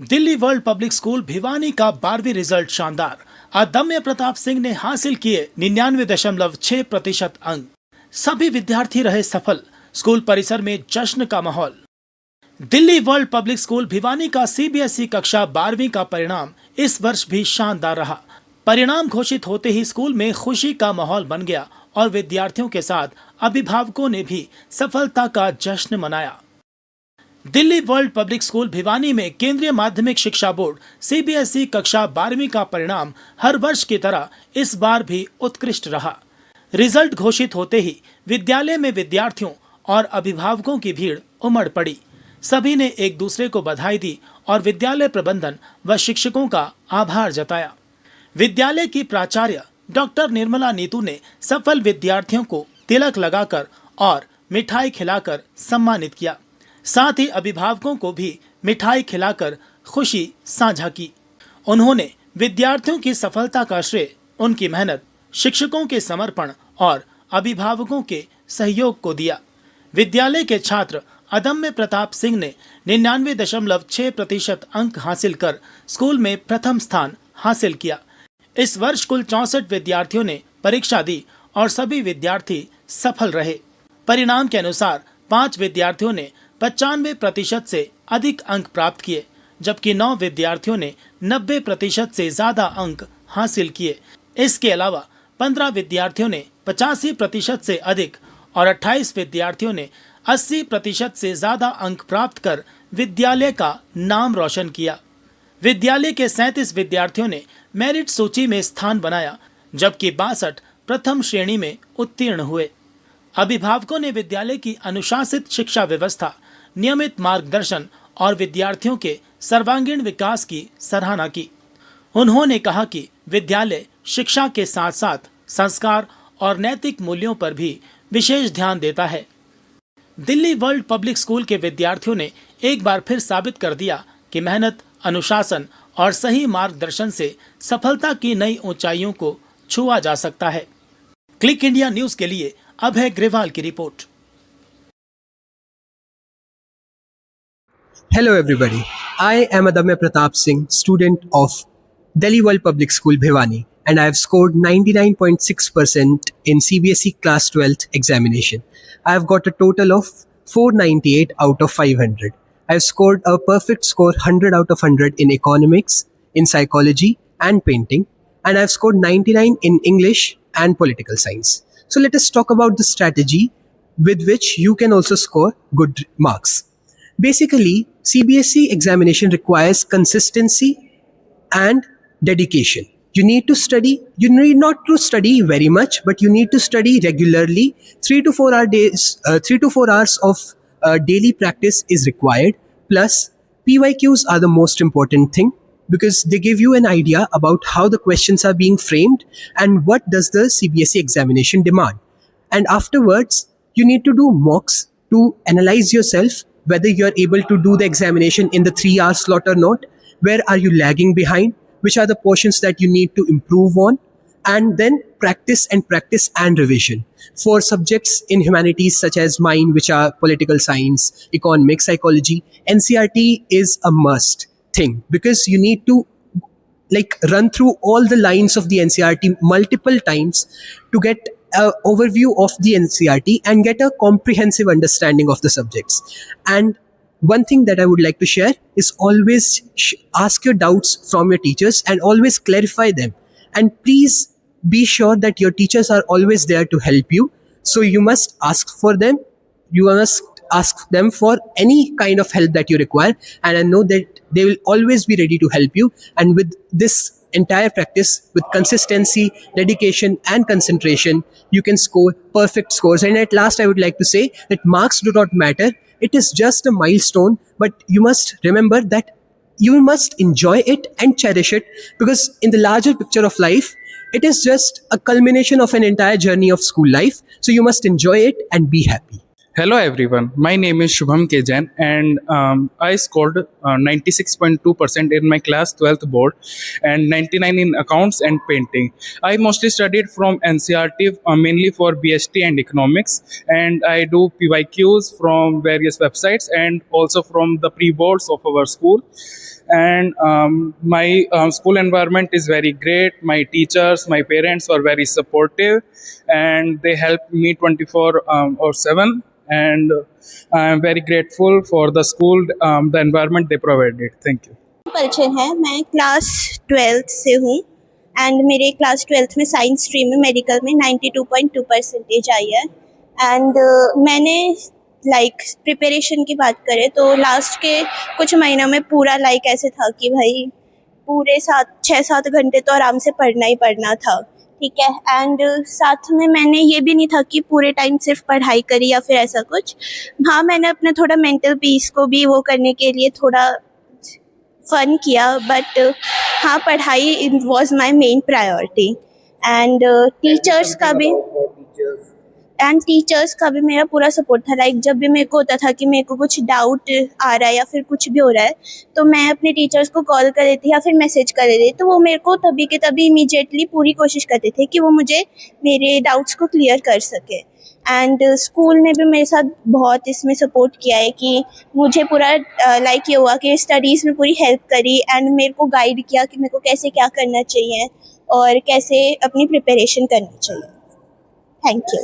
Delhi world public school Bhiwani का 12वीं result शानदार। अदम्य प्रताप सिंह ने हासिल किए 99.6% अंक। सभी विद्यार्थी रहे सफल। स्कूल परिसर में जश्न का माहौल। Delhi world public school Bhiwani का सीबीएसई कक्षा 12वीं का परिणाम इस वर्ष भी शानदार रहा। परिणाम घोषित होते ही स्कूल में खुशी का माहौल बन गया और विद्यार्थियों के साथ अभिभावकों ने भी सफलता का जश्न मनाया। Delhi world public school Bhiwani में केंद्रीय माध्यमिक शिक्षा बोर्ड सीबीएसई कक्षा 12वीं का परिणाम हर वर्ष की तरह इस बार भी उत्कृष्ट रहा। रिजल्ट घोषित होते ही विद्यालय में विद्यार्थियों और अभिभावकों की भीड़ उमड़ पड़ी। सभी ने एक दूसरे को बधाई दी और विद्यालय प्रबंधन व शिक्षकों का आभार जताया। विद्यालय की प्राचार्य डॉक्टर निर्मला नीतू ने सफल विद्यार्थियों को तिलक लगाकर और मिठाई खिलाकर सम्मानित किया। साथ ही अभिभावकों को भी मिठाई खिलाकर खुशी साझा की। उन्होंने विद्यार्थियों की सफलता का श्रेय उनकी मेहनत, शिक्षकों के समर्पण और अभिभावकों के सहयोग को दिया। विद्यालय के छात्र अदम्य प्रताप सिंह ने 99.6% अंक हासिल कर स्कूल में प्रथम स्थान हासिल किया। इस वर्ष कुल 64 विद्यार्थियों ने परीक्षा दी और सभी विद्यार्थी सफल रहे। परिणाम के अनुसार 5 विद्यार्थियों ने 95% से अधिक अंक प्राप्त किए, जबकि 9 विद्यार्थियों ने 90% से ज्यादा अंक हासिल किए। इसके अलावा 15 विद्यार्थियों ने 85% से अधिक और 28 विद्यार्थियों ने 80% से ज्यादा अंक प्राप्त कर विद्यालय का नाम रोशन किया। विद्यालय के 37 विद्यार्थियों ने मेरिट सूची में स्थान बनाया, जबकि 62 प्रथम श्रेणी में उत्तीर्ण हुए। अभिभावकों ने विद्यालय की अनुशासित शिक्षा व्यवस्था, नियमित मार्गदर्शन और विद्यार्थियों के सर्वांगीण विकास की सराहना की। उन्होंने कहा कि विद्यालय शिक्षा के साथ साथ संस्कार और नैतिक मूल्यों पर भी विशेष ध्यान देता है। दिल्ली वर्ल्ड पब्लिक स्कूल के विद्यार्थियों ने एक बार फिर साबित कर दिया कि मेहनत, अनुशासन और सही मार्गदर्शन से सफलता की नई ऊंचाइयों को छुआ जा सकता है। क्लिक इंडिया न्यूज के लिए अभय ग्रेवाल की report. Hello everybody, I am Adamya Pratap Singh, student of Delhi World Public School Bhiwani, and I have scored 99.6% in CBSE Class 12th examination. I have got a total of 498 out of 500. I have scored a perfect score 100 out of 100 in economics, in psychology and painting, and I have scored 99 in English and political science. So let us talk about the strategy with which you can also score good marks. Basically, CBSE examination requires consistency and dedication. You need to study. You need not to study very much, but you need to study regularly. 3 to 4 hours of daily practice is required. Plus, PYQs are the most important thing because they give you an idea about how the questions are being framed and what does the CBSE examination demand. And afterwards, you need to do mocks to analyze yourself whether you're able to do the examination in the 3-hour slot or not, where are you lagging behind, which are the portions that you need to improve on, and then practice and revision. For subjects in humanities such as mine, which are political science, economics, psychology, NCERT is a must thing because you need to run through all the lines of the NCERT multiple times to get an overview of the NCERT and get a comprehensive understanding of the subjects. And one thing that I would like to share is always ask your doubts from your teachers and always clarify them. And please be sure that your teachers are always there to help you. So you must ask for them. You must ask them for any kind of help that you require. And I know that they will always be ready to help you. And with this entire practice, with consistency, dedication and concentration, you can score perfect scores. And at last, I would like to say that marks do not matter. It is just a milestone, but you must remember that you must enjoy it and cherish it because in the larger picture of life, it is just a culmination of an entire journey of school life. So you must enjoy it and be happy. Hello everyone, my name is Shubham K. Jain and I scored 96.2% in my class 12th board and 99 in accounts and painting. I mostly studied from NCERT mainly for BST and economics, and I do PYQs from various websites and also from the pre-boards of our school. and my school environment is very great. My teachers, my parents were very supportive, and they helped me 24/7, and I am very grateful for the school, the environment they provided. Thank you. परिचय है, मैं class 12th से हूँ and मेरे class 12th में science stream में medical में 92.2% आई है एंड मैंने प्रिपरेशन की बात करें तो लास्ट के कुछ महीनों में पूरा ऐसे था कि भाई पूरे 6-7 घंटे तो आराम से पढ़ना ही पढ़ना था, ठीक है। एंड साथ में मैंने ये भी नहीं था कि पूरे टाइम सिर्फ पढ़ाई करी या फिर ऐसा कुछ। हाँ, मैंने अपना थोड़ा मेंटल पीस को भी वो करने के लिए थोड़ा फन किया, बट हाँ, पढ़ाई was my main priority and teachers का भी मेरा पूरा सपोर्ट था। जब भी मेरे को होता था कि मेरे को कुछ डाउट आ रहा है या फिर कुछ भी हो रहा है तो मैं अपने टीचर्स को कॉल कर देती थी या फिर मैसेज कर देती थी, तो वो मेरे को तभी के तभी इमीडिएटली पूरी कोशिश करते थे कि वो मुझे मेरे डाउट्स को क्लियर कर सके। एंड स्कूल ने भी मेरे साथ बहुत इसमें सपोर्ट किया है कि मुझे पूरा ये हुआ कि स्टडीज़ में पूरी हेल्प करी एंड मेरे को गाइड किया कि मेरे को कैसे क्या करना चाहिए और कैसे अपनी प्रिपरेशन करनी चाहिए। Thank you.